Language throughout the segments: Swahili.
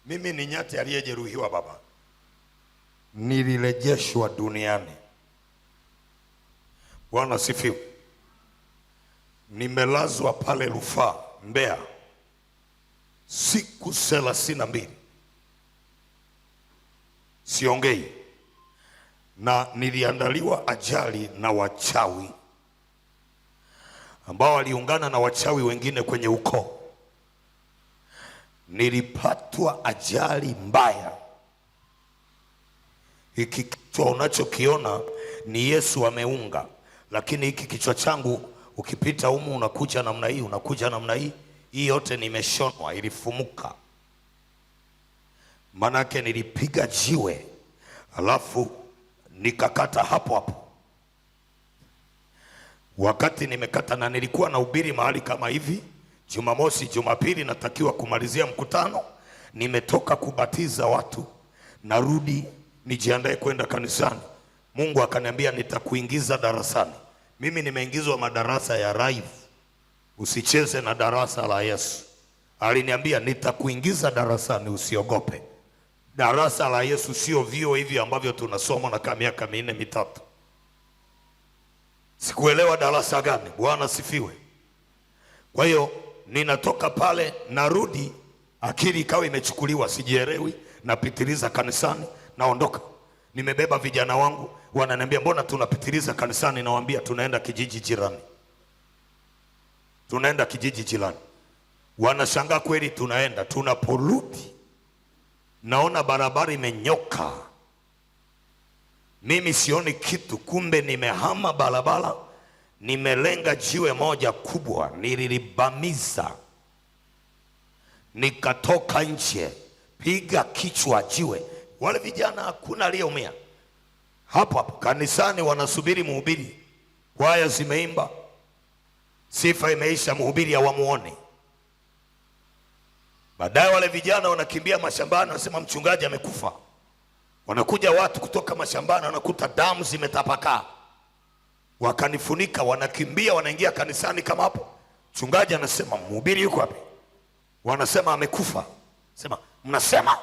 Mimi ni nyati aliyejeruhiwa baba. Nilirejeshwa duniani. Bwana sifiwe. Nimelazwa pale Rufaa Mbeya siku 32. Siongei. Na niliandaliwa ajali na wachawi ambao waliungana na wachawi wengine kwenye ukoo. Nilipatwa ajali mbaya. Hiki kichwa unachokiona ni Yesu ameunga, lakini hiki kichwa changu ukipita humu unakuja namna hii, unakuja namna hii. Hii yote nimeshonwa, ilifumuka. Manake nilipiga jiwe alafu nikakata hapo hapo. Wakati nimekata, na nilikuwa na ubiri mahali kama hivi, Jumamosi, Jumapili natakiwa kumalizia mkutano. Nimetoka kubatiza watu, narudi nijiandae kwenda kanisani. Mungu akaniambia nitakuingiza darasani. Mimi nimeingizwa madarasa ya live. Usicheze na darasa la Yesu. Aliniambia nitakuingiza darasani, usiogope. Darasa la Yesu sio vio hivi ambavyo tunasoma na miaka 4 mitatu. Sikuelewa darasa gani. Bwana sifiwe. Kwa hiyo ninatoka pale, narudi, akili ikawa imechukuliwa, sijielewi, napitiliza kanisani, naondoka. Nimebeba vijana wangu, wananiambia mbona tunapitiliza kanisani? Nawaambia tunaenda kijiji jirani. Tunaenda kijiji jirani. Wanashangaa kweli tunaenda. Tunaporudi naona barabara imenyoka. Mimi sioni kitu, kumbe nimehama barabara. Nimelenga jiwe moja kubwa, nililibamiza. Nikatoka nje, piga kichwa jiwe. Wale vijana hakuna aliyeumia. Hapo hapo kanisani wanasubiri mhubiri. Kwaya zimeimba, sifa imeisha, mhubiri hawamuone. Baadaye wale vijana wanakimbia mashambani, wanasema mchungaji amekufa. Wanakuja watu kutoka mashambani, wanakuta damu zimetapakaa. Wakanifunika, wanakimbia, wanaingia kanisani kama hapo. Mchungaji anasema mhubiri yuko wapi? Wanasema amekufa. Sema mnasema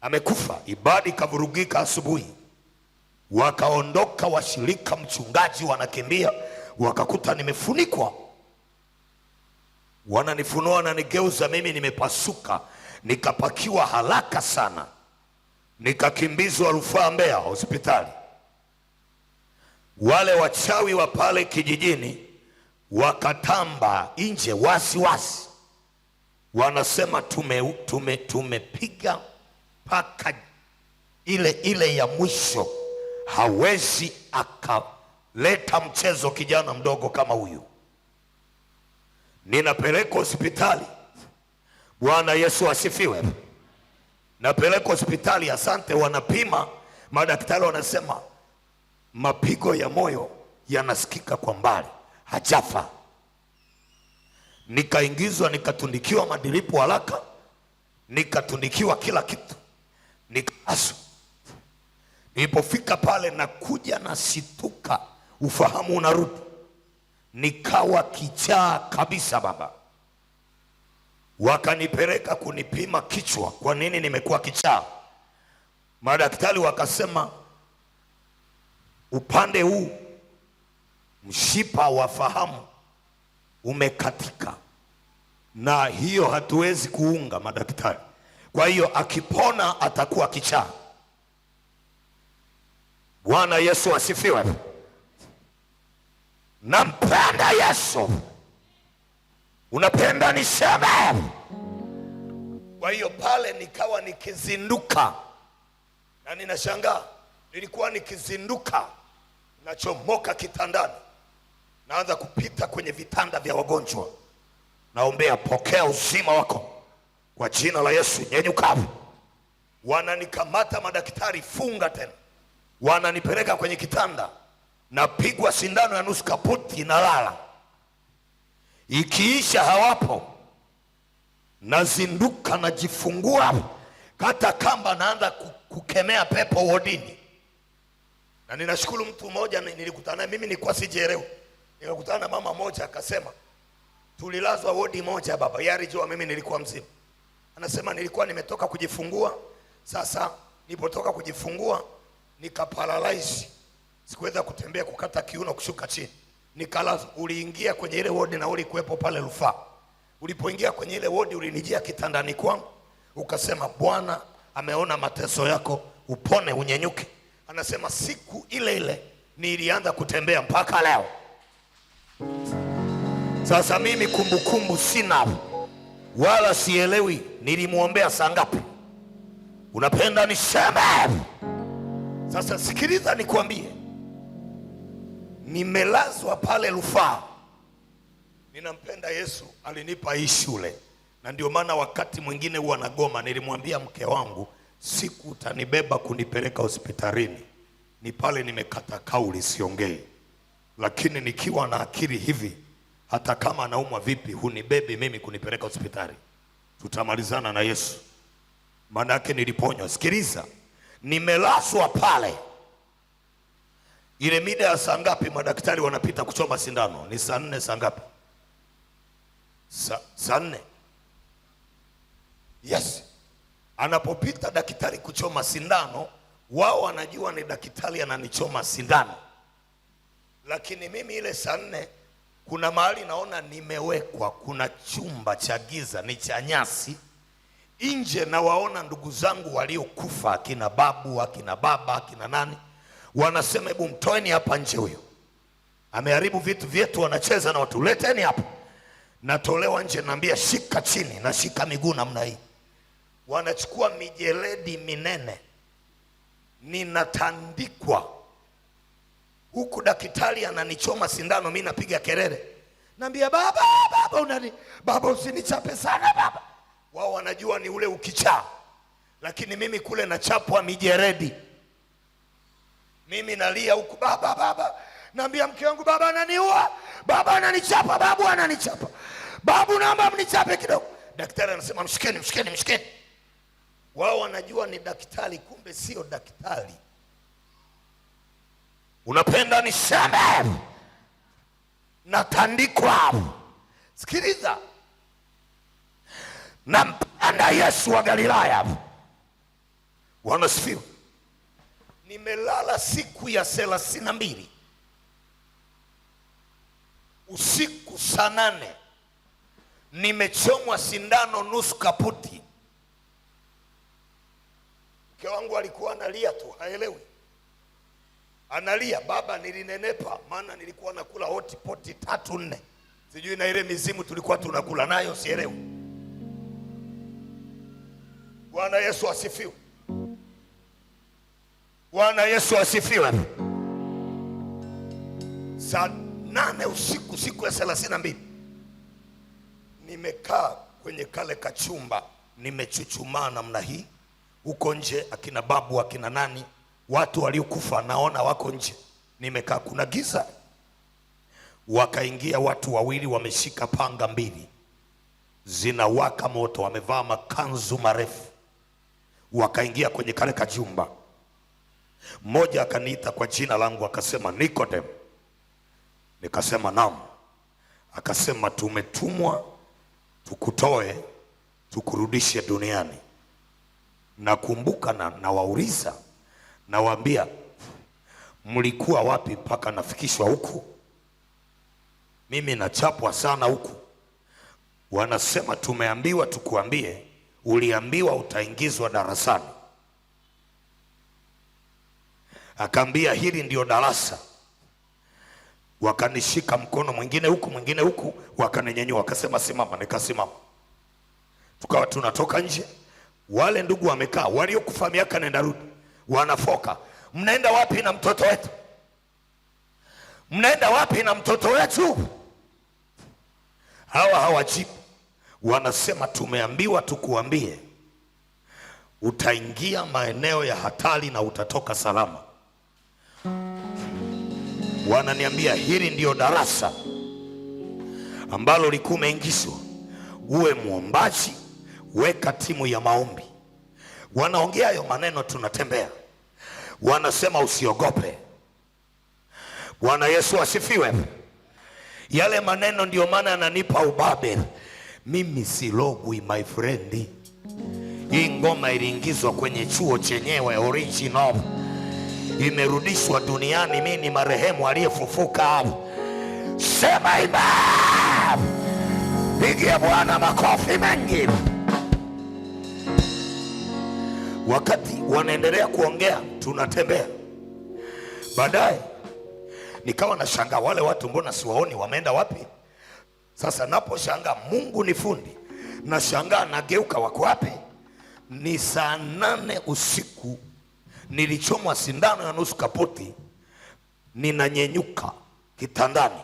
amekufa. Ibada ikavurugika asubuhi. Wakaondoka washirika, mchungaji wanakimbia, wakakuta nimefunikwa. Wananifunua, wananigeuza, mimi nimepasuka. Nikapakiwa haraka sana, nikakimbizwa Rufaa Mbeya hospitali. Wale wachawi wa pale kijijini wakatamba nje wasi. Wanasema tumepiga paka ile ya mwisho. Hawezi akaleta mchezo kijana mdogo kama huyu. Ninapelekwa hospitali. Bwana Yesu asifiwe. Napelekwa hospitali, asante, wanapima. Madaktari wanasema mapigo ya moyo yanasikika kwa mbali, hajafa. Nikaingizwa, nikatundikiwa madilipu haraka, nikatundikiwa kila kitu, nikaasu. Nilipofika pale nakuja na situka, ufahamu unarudi. Nikawa kichaa kabisa baba. Wakanipeleka kunipima kichwa, kwa nini nimekuwa kichaa. Madaktari wakasema upande huu mshipa wa fahamu umekatika, na hiyo hatuwezi kuunga madaktari. Kwa hiyo akipona atakuwa kichaa. Bwana Yesu asifiwe. Nampenda Yesu. Unapenda niseme? Kwa hiyo pale nikawa nikizinduka, na ninashangaa, nilikuwa nikizinduka nachomoka kitandani, naanza kupita kwenye vitanda vya wagonjwa, naombea pokea uzima wako kwa jina la Yesu, nyenyuka. Wananikamata madaktari, funga tena. Wananipeleka kwenye kitanda, napigwa sindano ya nusu kaputi, nalala. Ikiisha hawapo, nazinduka, najifungua, kata kamba, naanza kukemea pepo wodini. Na ninashukuru mtu mmoja nilikutana, mimi nilikuwa sijielewi. Nikakutana na mama moja akasema tulilazwa wodi moja baba, yeye alijua mimi nilikuwa mzima. Anasema nilikuwa nimetoka kujifungua. Sasa nilipotoka kujifungua nikaparalyze. Sikuweza kutembea, kukata kiuno, kushuka chini. Nikalaza. Uliingia kwenye ile wodi na ulikuwepo pale rufaa. Ulipoingia kwenye ile wodi ulinijia kitandani kwangu. Ukasema Bwana ameona mateso yako, upone unyenyuke. Anasema siku ile ile nilianza kutembea mpaka leo. Sasa mimi kumbukumbu sina wala sielewi nilimuombea saa ngapi. Unapenda niseme? Sasa sikiliza nikwambie. Nimelazwa pale rufaa. Ninampenda Yesu, alinipa hii shule. Na ndio maana wakati mwingine huwa nagoma. Nilimwambia mke wangu, siku utanibeba kunipeleka hospitalini, ni pale nimekata kauli siongei. Lakini nikiwa na akili hivi, hata kama naumwa vipi, hunibebi mimi kunipeleka hospitali. Tutamalizana na Yesu. Maana yake niliponywa. Sikiliza, nimelazwa pale. Ile mida ya saa ngapi madaktari wanapita kuchoma sindano? Ni saa 4 saa ngapi? Saa 4. Yes. Anapopita daktari kuchoma sindano, wao wanajua ni daktari ananichoma sindano. Lakini mimi ile saa 4 kuna mahali naona nimewekwa, kuna chumba cha giza, ni cha nyasi. Nje na waona ndugu zangu waliokufa, akina babu, akina baba, akina nani. Wanasema hebu mtoeni hapa nje huyo. Ameharibu vitu vyetu, wanacheza na watu, leteni hapa. Natolewa nje, naambia shika chini, na shika miguu namna hii. Wanachukua mijeledi minene, ninatandikwa. Huku daktari ananichoma sindano, mimi napiga kelele. Naambia baba, baba usinichape sana baba. Wao wanajua ni ule ukichaa. Lakini mimi kule nachapwa mijeledi. Mimi nalia huku baba. Naambia mke wangu baba ananiua. Baba ananichapa, babu ananichapa. Babu naomba mnichape kidogo. Daktari anasema mshikeni. Wao wanajua ni daktari, kumbe sio daktari. Unapenda niseme? Natandikwa. Sikiliza. Nampenda Yesu wa Galilaya. Wanasifiwa. Nimelala siku ya 32. Usiku saa 8. Nimechomwa sindano nusu kaputi. Mke wangu alikuwa analia tu, haelewi. Analia, baba nilinenepa, maana nilikuwa nakula hoti poti 3-4. Sijui na ile mizimu tulikuwa tunakula nayo, sielewi. Bwana Yesu asifiwe. Bwana Yesu asifiwe. Saa 8 usiku, siku ya 32. Nimekaa kwenye kale kachumba, nimechuchumaa namna hii. Huko nje akina babu, akina nani, watu waliokufa naona wako nje. Nimekaa, kuna giza. Wakaingia watu wawili wameshika panga 2. Zinawaka moto, wamevaa makanzu marefu. Wakaingia kwenye kale kajumba. Mmoja akaniita kwa jina langu akasema Nikodem. Nikasema naam. Akasema tumetumwa tukutoe tukurudishe duniani. Nakumbuka na wauliza, nawaambia mlikuwa wapi mpaka nafikishwa huku? Mimi nachapwa sana huku. Wanasema tumeambiwa tukuambie, uliambiwa utaingizwa darasani. Akaambia hili ndio darasa. Wakanishika mkono, mwingine huku, wakaninyenyua, wakasema simama. Nikasimama. Tukawa tunatoka nje. Wale ndugu wamekaa, waliokufa miaka nenda rudi, wanafoka. Mnaenda wapi na mtoto wetu? Mnaenda wapi na mtoto wetu? Hawa hawajibu. Wanasema tumeambiwa tukuambie, utaingia maeneo ya hatari na utatoka salama. Wananiambia hili ndio darasa ambalo likuwa umeingizwa. Uwe muombaji, weka timu ya maombi. Wanaongea hayo maneno, tunatembea. Wanasema usiogope. Bwana Yesu asifiwe. Yale maneno ndio maana ananipa ubabe. Mimi silogwi my friend. Hii ngoma iliingizwa kwenye chuo chenyewe original, imerudishwa duniani. Mimi ni marehemu aliyefufuka. Sema imam, pigia Bwana makofi mengi. Wakati wanaendelea kuongea, tunatembea. Baadaye nikawa nashangaa, wale watu mbona siwaoni, wameenda wapi? Sasa naposhangaa, Mungu ni fundi, nashangaa nageuka, wako wapi? Ni saa 8 usiku, nilichomwa sindano ya nusu kapoti, ninanyenyuka kitandani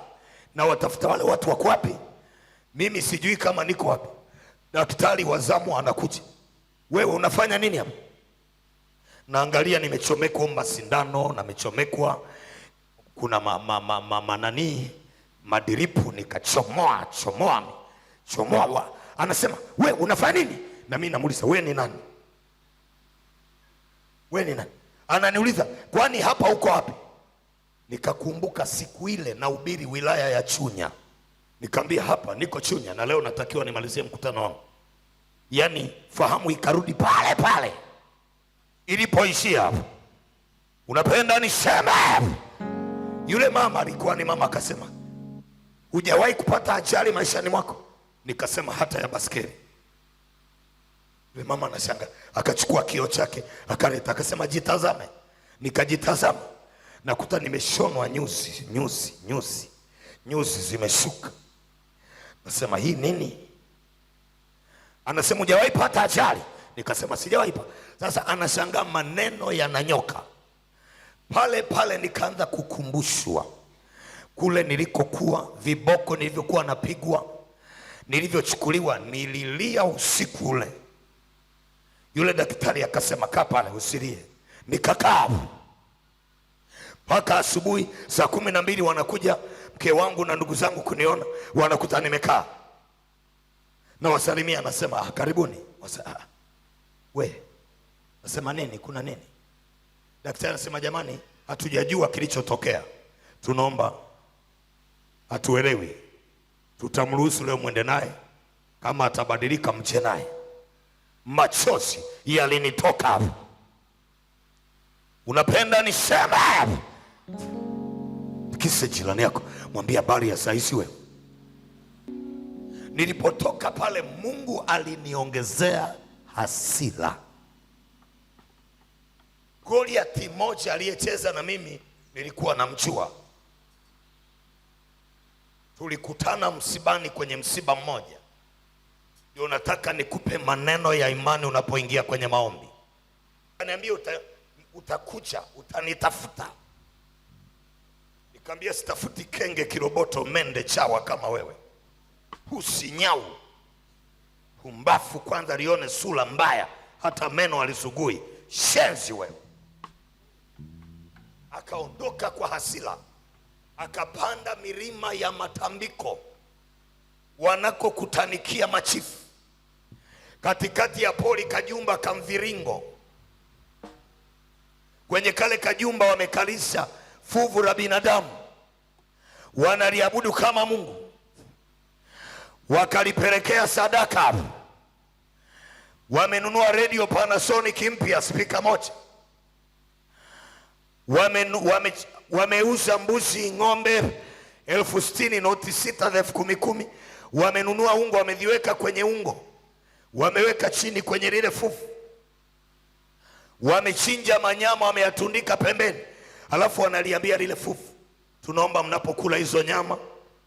na watafuta wale watu, wako wapi? Mimi sijui kama niko wapi. Daktari wa zamu anakuja, wewe unafanya nini hapa? Naangalia nimechomekwa masindano na nimechomekwa, kuna manani madiripu, nikachomoa. Anasema, wewe unafanya nini? Na mimi namuuliza, wewe ni nani? Wewe ni nani? Ananiuliza, kwani hapa uko wapi? Nikakumbuka siku ile na ubiri wilaya ya Chunya. Nikamwambia, hapa niko Chunya na leo natakiwa nimalizie mkutano wangu. Yaani fahamu ikarudi pale pale ilipoishia hapo. Unapenda niseme? Yule mama alikuwa ni mama, akasema, hujawahi kupata ajali maishani mwako? Nikasema, hata ya baskeli. Yule mama anashanga, akachukua kioo chake akaleta, akasema, jitazame. Nikajitazama, nakuta nimeshonwa nyuzi zimeshuka. Nasema, hii nini? Anasema, hujawahi pata ajali? Nikasema, sijawahi. Sasa anashangaa maneno yananyoka. Pale pale nikaanza kukumbushwa kule nilikokuwa, viboko nilivyokuwa napigwa, nilivyochukuliwa. Nililia usiku ule. Yule daktari akasema, kaa pale usilie. Nikakaa mpaka asubuhi saa 12 wanakuja mke wangu na ndugu zangu kuniona, wanakuta nimekaa na wasalimia. Anasema, karibuni. We, nasema nini? Kuna nini? Daktari anasema, jamani, hatujajua kilichotokea, tunaomba, hatuelewi, tutamruhusu leo mwende naye, kama atabadilika mche naye. Machozi yalinitoka hapo. Unapenda niseme? Kisa jirani yako, mwambie habari ya saisi wewe. Nilipotoka pale, Mungu aliniongezea hasira. Goliathi mmoja aliyecheza na mimi nilikuwa namjua. Tulikutana msibani, kwenye msiba mmoja. Ndio nataka nikupe maneno ya imani unapoingia kwenye maombi. Ananiambia, utakuja utanitafuta. Nikamwambia, sitafuti kenge, kiroboto, mende, chawa kama wewe. Usinyau, humbafu, kwanza lione sura mbaya, hata meno alisugui. Shenzi wewe. Akaondoka kwa hasira, akapanda milima ya matambiko wanakokutanikia machifu. Katikati ya pori kajumba kamviringo. Kwenye kale kajumba wamekalisha fuvu la binadamu, wanaliabudu kama Mungu. Wakalipelekea sadaka. Wamenunua radio Panasonic mpya, spika moja. Wameuza mbuzi, ng'ombe 60,000, noti 6 za 10,000. Wamenunua ungo, wameziweka kwenye ungo, wameweka chini kwenye lile fufu. Wamechinja manyama, wameyatundika pembeni, alafu wanaliambia lile fufu, tunaomba mnapokula hizo nyama,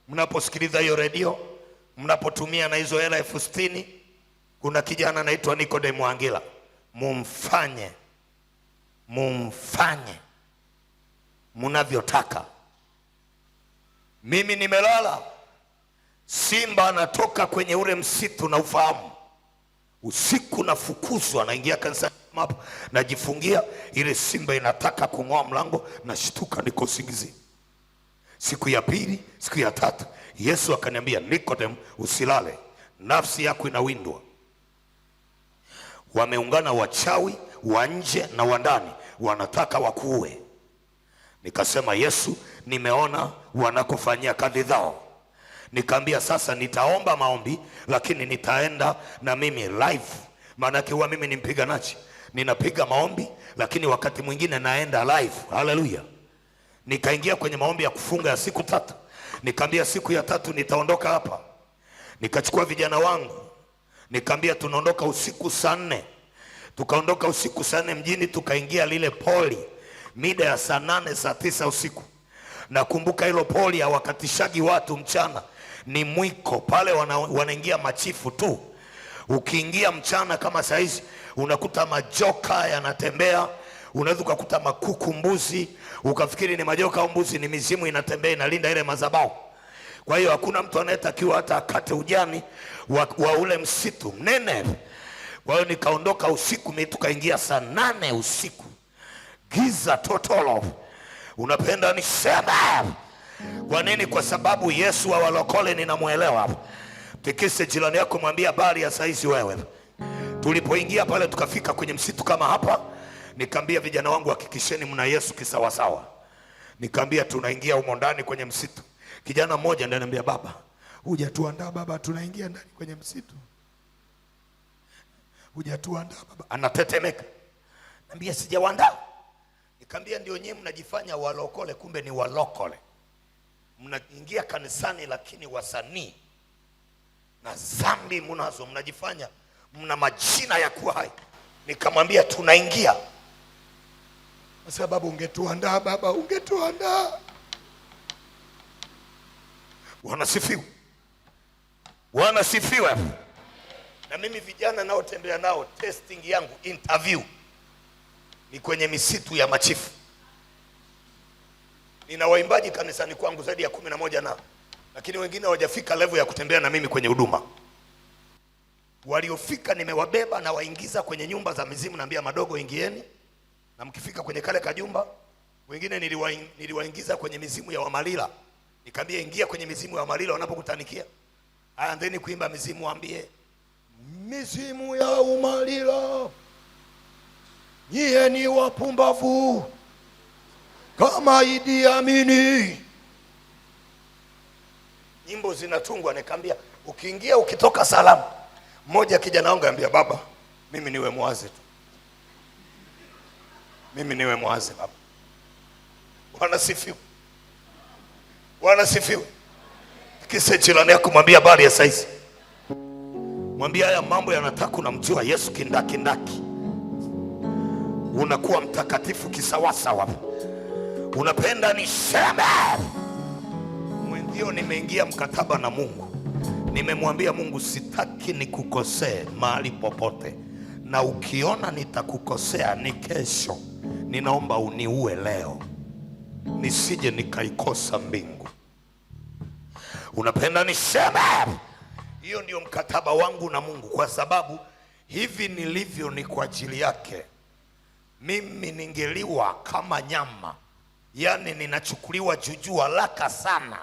mnaposikiliza hiyo radio, mnapotumia na hizo hela 60,000, kuna kijana anaitwa Nikodemu Angila, mumfanye mnavyotaka. Mimi nimelala, simba anatoka kwenye ule msitu na ufahamu. Usiku nafukuzwa, naingia kanisani hapo, najifungia, ile simba inataka kung'oa mlango, nashtuka, niko usingizi. Siku ya pili, siku ya tatu, Yesu akaniambia, Nikodemu, usilale, nafsi yako inawindwa. Wameungana wachawi wa nje na wa ndani, wanataka wakuue. Nikasema, Yesu, nimeona wanakofanyia kadhi zao. Nikaambia, sasa nitaomba maombi, lakini nitaenda na mimi live Maana huwa mimi ni mpiganaji, ninapiga maombi, lakini wakati mwingine naenda live. Haleluya! Nikaingia kwenye maombi ya kufunga ya siku 3. Nikaambia siku ya 3 nitaondoka hapa. Nikachukua vijana wangu, nikaambia tunaondoka usiku saa 4. Tukaondoka usiku saa 4 mjini, tukaingia lile poli mida ya saa 8 saa 9 usiku. Nakumbuka hilo poli hawakatishagi watu mchana, ni mwiko pale, wanaingia machifu tu. Ukiingia mchana kama saizi unakuta majoka yanatembea, unaweza ukakuta makuku, mbuzi, ukafikiri ni majoka au mbuzi, ni mizimu inatembea inalinda ile madhabahu. Kwa hiyo hakuna mtu anayetakiwa hata akate ujani wa ule msitu mnene. Kwa hiyo nikaondoka usiku, mimi tukaingia saa 8 usiku, giza totolo. Unapenda niseme kwa nini? Kwa sababu Yesu wa walokole ninamuelewa. Tikise jirani yako, mwambie habari ya saizi wewe. Tulipoingia pale tukafika kwenye msitu kama hapa, nikaambia vijana wangu hakikisheni mna Yesu kisawasawa. Nikaambia tunaingia humo ndani kwenye msitu. Kijana mmoja ndiye ananiambia, baba, hujatuandaa baba, tunaingia ndani kwenye msitu. Hujatuandaa baba. Anatetemeka. Naambia sijawaandaa. Nikaambia ndio nyewe mnajifanya walokole, kumbe ni walokole. Mnaingia kanisani lakini wasanii na zambi mnazo, mnajifanya mna majina ya kuwa hai. Nikamwambia tunaingia. Kwa sababu ungetuandaa baba, ungetuandaa. Wanasifiwa. Wanasifiwa. Na mimi vijana nao tembea nao, testing yangu, interview ni kwenye misitu ya machifu. Nina waimbaji kanisani kwangu zaidi ya 11 na lakini wengine hawajafika level ya kutembea na mimi kwenye huduma. Waliofika nimewabeba na waingiza kwenye nyumba za mizimu, naambia madogo ingieni. Na mkifika kwenye kale kajumba, wengine niliwaingiza kwenye mizimu ya Wamalila. Nikamwambia ingia kwenye mizimu ya Wamalila wanapokutanikia. Haya, ndeni kuimba mizimu, waambie mizimu ya Umalila, nyie ni wapumbavu kama Idi Amini. Nyimbo zinatungwa. Nikamwambia ukiingia ukitoka salamu. Mmoja kijana wangu anambia, baba, mimi niwe mwazi tu. Mimi niwe mwazi baba. Wanasifiwa. Wanasifiwa. Kisa jirani yako, mwambie habari ya saizi. Mwambie haya mambo yanataka unamjua Yesu kindaki. Unakuwa mtakatifu kisawasawa. Unapenda niseme mwenzio, nimeingia mkataba na Mungu. Nimemwambia Mungu sitaki nikukosee mahali popote, na ukiona nitakukosea ni kesho. Ninaomba uniue leo nisije nikaikosa mbingu. Unapenda niseme? Hiyo ndio mkataba wangu na Mungu, kwa sababu hivi nilivyo ni kwa ajili yake. Mimi ningeliwa kama nyama, yani ninachukuliwa juju haraka sana.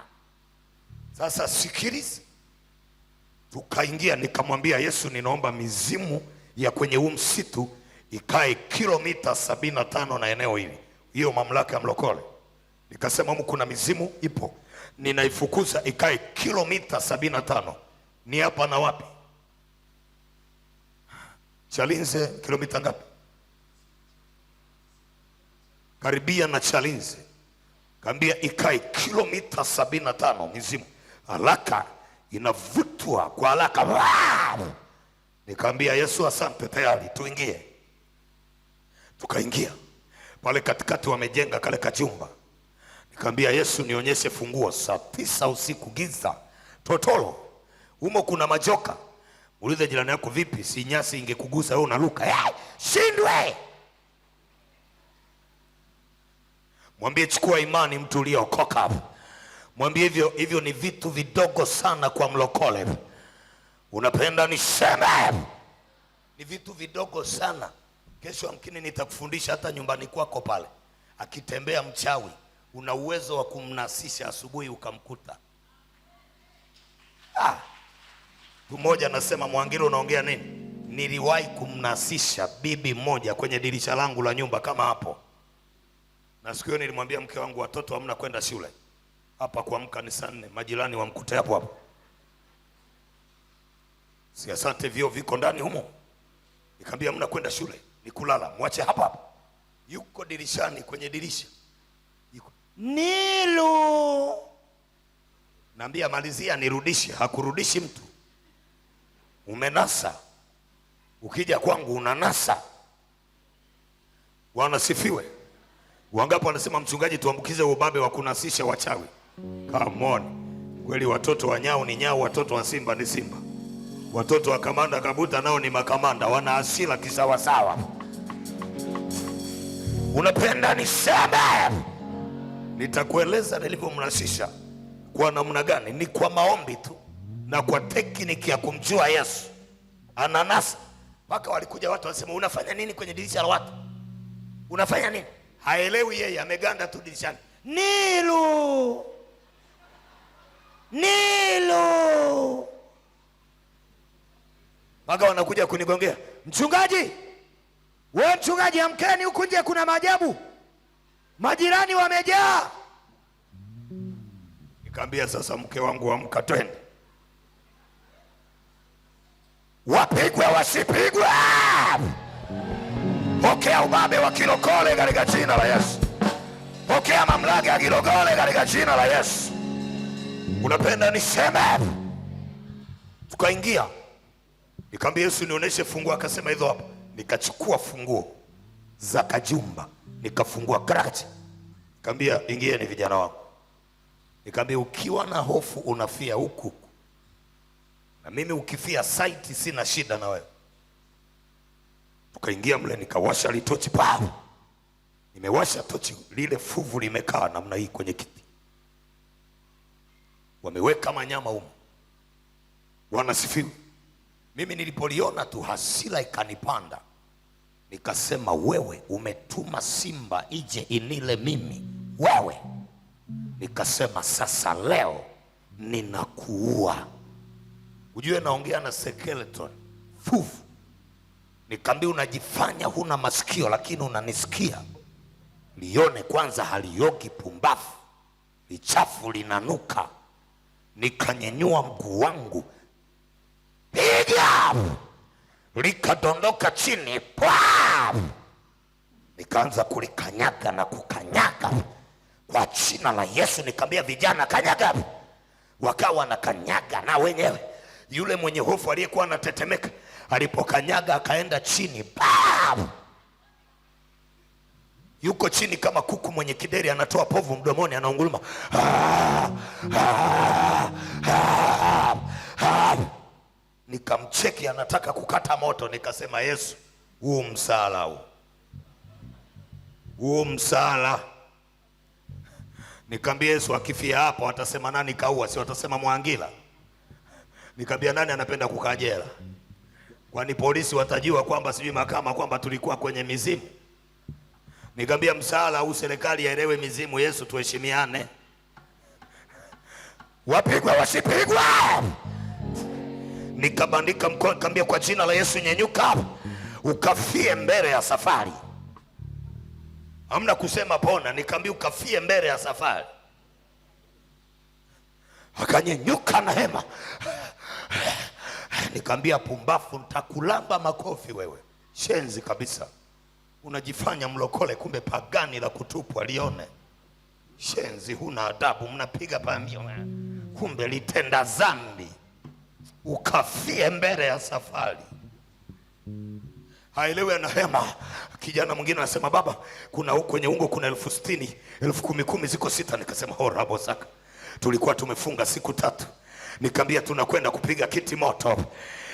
Sasa sikiliza. Tukaingia, nikamwambia Yesu, ninaomba mizimu ya kwenye huu msitu ikae kilomita 75 na eneo hili. Hiyo mamlaka ya mlokole. Nikasema Mungu, kuna mizimu ipo, ninaifukuza ikae kilomita 75. Ni hapa na wapi? Chalinze kilomita ngapi? Karibia na Chalinze. Kaambia ikae kilomita 75 mizimu. Haraka inavutwa kwa haraka. Nikaambia Yesu asante, tayari tuingie. Tukaingia. Pale katikati wamejenga kale kajumba. Nikaambia Yesu nionyeshe funguo. Saa 9 usiku, giza totolo. Humo kuna majoka. Muulize jirani yako, vipi si nyasi ingekugusa wewe unaruka? Shindwe. Mwambie chukua imani mtu uliokoka hapo. Mwambie hivyo ni vitu vidogo sana kwa mlokole. Unapenda niseme? Ni vitu vidogo sana. Kesho amkini nitakufundisha hata nyumbani kwako pale. Akitembea mchawi, una uwezo wa kumnasisha asubuhi ukamkuta. Mmoja anasema, Mwangilo unaongea nini? Niliwahi kumnasisha bibi mmoja kwenye dirisha langu la nyumba kama hapo. Na siku hiyo nilimwambia mke wangu, watoto hamna kwenda shule. Hapa kuamka ni saa 4, majirani wamkute hapo. Si asante, vio viko ndani humo. Nikamwambia mna kwenda shule, ni kulala, mwache hapa hapa. Yuko dirishani, kwenye dirisha yuko Nilu. Naambia malizia nirudishe. Hakurudishi mtu. Umenasa. Ukija kwangu unanasa. Bwana sifiwe. Wangapo wanasema mchungaji tuambukize ubabe wa kunasisha wachawi. Come on. Kweli watoto wa nyau ni nyau, watoto wa simba ni simba. Watoto wa kamanda kabuta nao ni makamanda, wana hasira kisawasawa. Unapenda niseme? Nitakueleza nilivyomnasisha kwa namna gani. Ni kwa maombi tu na kwa tekniki ya kumjua Yesu. Ananasa. Mpaka walikuja watu wasema unafanya nini kwenye dirisha la watu? Unafanya nini? Haelewi yeye, ameganda tu dirishani. Nilu. Nilu. Mpaka wanakuja kunigongea. Mchungaji, wewe mchungaji, amkeni huku nje kuna maajabu. Majirani wamejaa. Nikamwambia sasa mke wangu amka twende. Wapigwe wasipigwe. Pokea ubabe wa kilokole katika jina la Yesu. Pokea mamlaka ya kilokole katika jina la Yesu. Unapenda niseme? Tukaingia. Nikamwambia Yesu nionyeshe funguo, akasema hizo hapa. Nikachukua funguo za kajumba, nikafungua krakati. Nikamwambia ingieni vijana wangu. Nikamwambia ukiwa na hofu unafia huku. Na mimi ukifia site sina shida na wewe. Tukaingia mle, nikawasha litochi pao. Nimewasha tochi, lile fuvu limekaa namna hii kwenye kiti. Wameweka manyama huko. Wanasifiwa. Mimi nilipoliona tu hasira ikanipanda. Nikasema wewe umetuma simba ije inile mimi. Wewe. Nikasema sasa leo ninakuua. Ujue naongea na skeleton. Fuvu. Nikamwambia unajifanya huna masikio lakini unanisikia. Lione kwanza halioki pumbafu. Lichafu linanuka. Nikanyenyua mguu wangu. Piga! Likadondoka chini. Pam! Nikaanza kulikanyaga na kukanyaga. Kwa jina la Yesu nikamwambia vijana kanyaga. Wakawa na kanyaga na wenyewe. Yule mwenye hofu aliyekuwa anatetemeka alipokanyaga akaenda chini. Pam! Yuko chini kama kuku mwenye kideri anatoa povu mdomoni anaunguruma. Nikamcheki anataka kukata moto, nikasema Yesu, huu msala huu. Huu msala. Nikamwambia Yesu akifia hapo watasema nani kaua, si watasema Mwangila. Nikamwambia nani anapenda kukaa jela? Kwani polisi watajua kwamba sijui mahakama kwamba tulikuwa kwenye mizimu? Nikamwambia msala au serikali yaelewe mizimu. Yesu tuheshimiane. Wapigwe wasipigwe. Nikabandika mkono nikamwambia kwa jina la Yesu nyenyuka ukafie mbele ya safari. Hamna kusema pona, nikamwambia ukafie mbele ya safari. Akanyenyuka na hema. Nikamwambia pumbafu nitakulamba makofi wewe. Shenzi kabisa. Unajifanya mlokole kumbe pagani la kutupwa lione. Shenzi huna adabu, mnapiga pambio. Kumbe litenda dhambi. Ukafie mbele ya safari. Haelewi anahema. Kijana mwingine anasema baba kuna huko kwenye ungo kuna 60,000, 10,000 ziko 6. Nikasema horabo saka. Tulikuwa tumefunga siku 3. Nikamwambia tunakwenda kupiga kiti moto.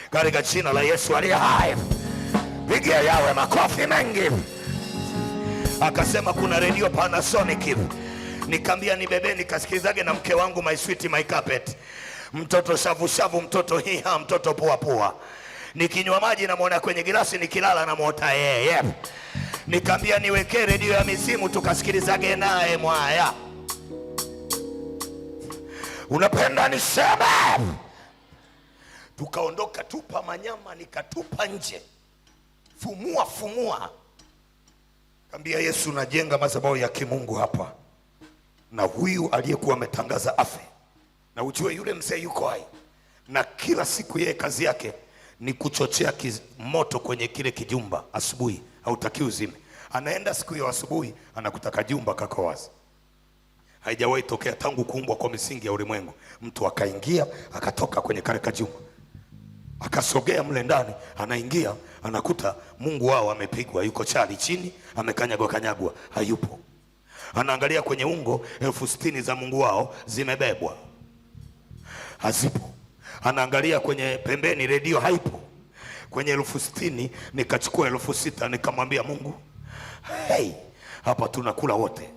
Katika jina la Yesu aliye hai. Pigia yawe makofi mengi. Akasema kuna radio Panasonic. Nikamwambia nibebe nikasikilizage na mke wangu my sweet my carpet. Mtoto shavu shavu, mtoto hiha, mtoto pua pua. Nikinywa maji na muona kwenye gilasi, nikilala na muota yeye. Nikamwambia niwekee redio ya mizimu tukasikilizage naye mwaya. Unapenda niseme? Tukaondoka tupa manyama nikatupa nje. Fumua fumua. Kambia Yesu najenga madhabahu ya kimungu hapa. Na huyu aliyekuwa ametangaza afe. Na ujue yule mzee yuko hai. Na kila siku yeye kazi yake ni kuchochea moto kwenye kile kijumba. Asubuhi hautaki uzime. Anaenda siku hiyo asubuhi, anakuta kajumba kako wazi. Haijawahi tokea tangu kuumbwa kwa misingi ya ulimwengu mtu akaingia akatoka kwenye kale kajumba, akasogea mle ndani. Anaingia anakuta Mungu wao amepigwa, yuko chali chini, amekanyagwa, hayupo. Anaangalia kwenye ungo, 60,000 za Mungu wao zimebebwa, hazipo. Anaangalia kwenye pembeni, redio haipo. Kwenye 60,000 nikachukua 6,000 nikamwambia Mungu, hey, hapa tunakula wote.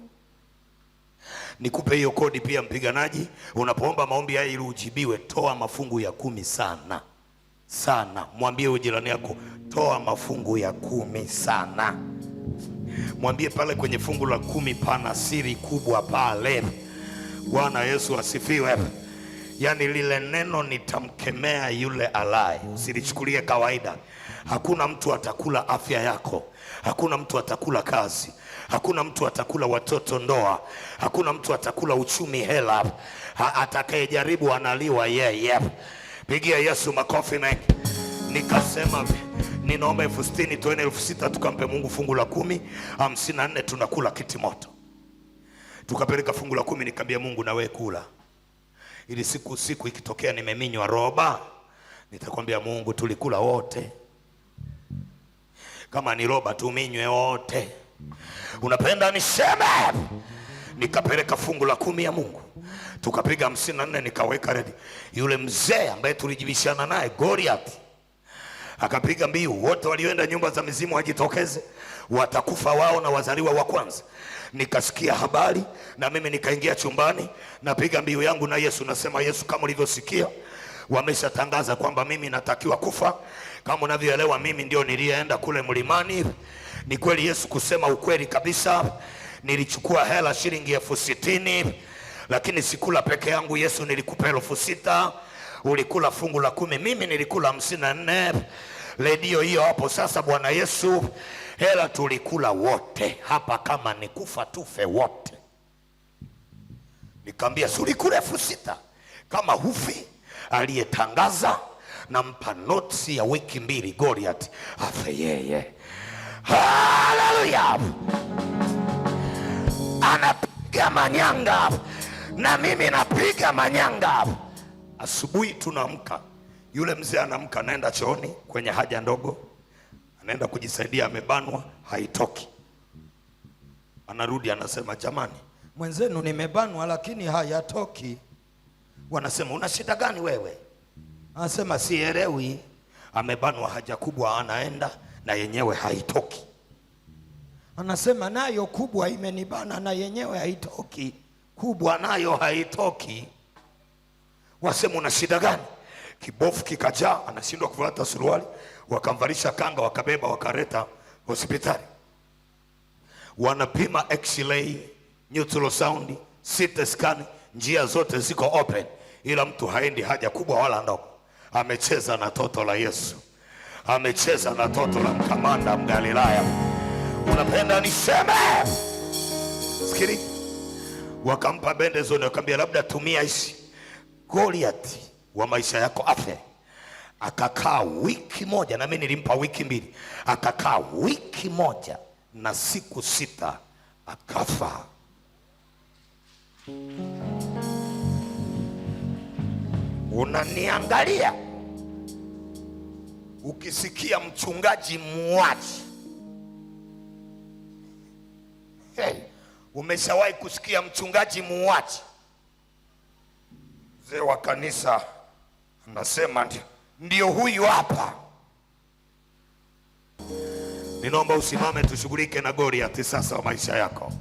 Nikupe hiyo kodi pia, mpiganaji, unapoomba maombi haya ili ujibiwe, toa mafungu ya 10 sana sana. Mwambie jirani yako, toa mafungu ya 10 sana. Mwambie pale kwenye fungu la 10 pana siri kubwa pale. Bwana Yesu asifiwe. Yani lile neno nitamkemea yule alai, usilichukulie kawaida. Hakuna mtu atakula afya yako, hakuna mtu atakula kazi, hakuna mtu atakula watoto, ndoa, hakuna mtu atakula uchumi, hela. Atakayejaribu analiwa yeye. Pigia Yesu makofi mengi. Nikasema ninaomba 60,000, toeni 6,000 tukampe Mungu fungu la 10, 54 tunakula kiti moto. Tukapeleka fungu la 10, nikamwambia Mungu, na wewe kula, ili siku ikitokea nimeminywa roba, nitakwambia Mungu tulikula wote. Kama ni roba tuminywe wote. Unapenda niseme? Nikapeleka fungu la 10 ya Mungu, tukapiga 54, nikaweka ready. Yule mzee ambaye tulijibishana naye Goliath akapiga mbiu, wote walioenda nyumba za mizimu wajitokeze, watakufa wao na wazaliwa wa kwanza. Nikasikia habari na mimi nikaingia chumbani, napiga mbiu yangu na Yesu, nasema Yesu, kama ulivyosikia wameshatangaza kwamba mimi natakiwa kufa. Kama unavyoelewa mimi ndio nilienda kule mlimani. Ni kweli Yesu, kusema ukweli kabisa, nilichukua hela shilingi 60,000, lakini sikula peke yangu. Yesu, nilikupa 6,000, ulikula fungu la 10, mimi nilikula 54. Redio hiyo hapo. Sasa Bwana Yesu, hela tulikula wote hapa, kama ni kufa tufe wote. Nikamwambia ulikula 6,000, kama hufi aliyetangaza nampa notisi ya wiki 2, Goliath afe yeye. Haleluya! Anapiga manyanga na mimi napiga manyanga. Asubuhi tunaamka, yule mzee anaamka, anaenda chooni kwenye haja ndogo, anaenda kujisaidia, amebanwa, haitoki. Anarudi anasema, jamani, mwenzenu nimebanwa lakini hayatoki. Wanasema, una shida gani wewe? Anasema, sielewi. Amebanwa haja kubwa, anaenda na yenyewe haitoki. Anasema, nayo kubwa imenibana na yenyewe haitoki. Kubwa nayo haitoki. Wasema, una shida gani? Kibofu kikajaa, anashindwa kufuata suruali. Wakamvalisha kanga, wakabeba, wakareta hospitali. Wanapima x-ray, ultrasound, CT scan, njia zote ziko open, ila mtu haendi haja kubwa wala ndogo. Amecheza na toto la Yesu, amecheza na toto la mkamanda Mgalilaya. Unapenda niseme? Sikiri. Wakampa bendezoni, wakamwambia labda tumia hizi. Goliath wa maisha yako afe. Akakaa wiki moja, na mimi nilimpa wiki 2. Akakaa wiki moja na siku 6 akafa. Unaniangalia? Ukisikia mchungaji muachi, hey, umeshawahi kusikia mchungaji muachi? Mzee wa kanisa anasema ndio huyu hapa. Ninaomba usimame tushughulike na Goliath sasa wa maisha yako.